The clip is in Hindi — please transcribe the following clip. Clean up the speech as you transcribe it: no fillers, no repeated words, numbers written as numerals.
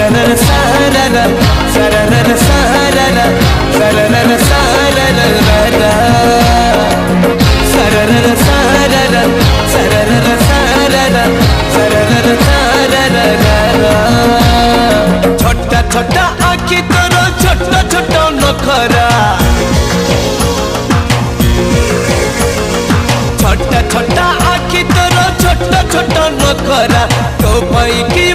सरर सारर सरर सारर सरर सारर सरर सारर सरर सारर सरर सारर छोटा छोटा आखि तोर छोटा छोटा नखरा छोटा छोटा आखि तोर छोटा छोटा नखरा तो पाई की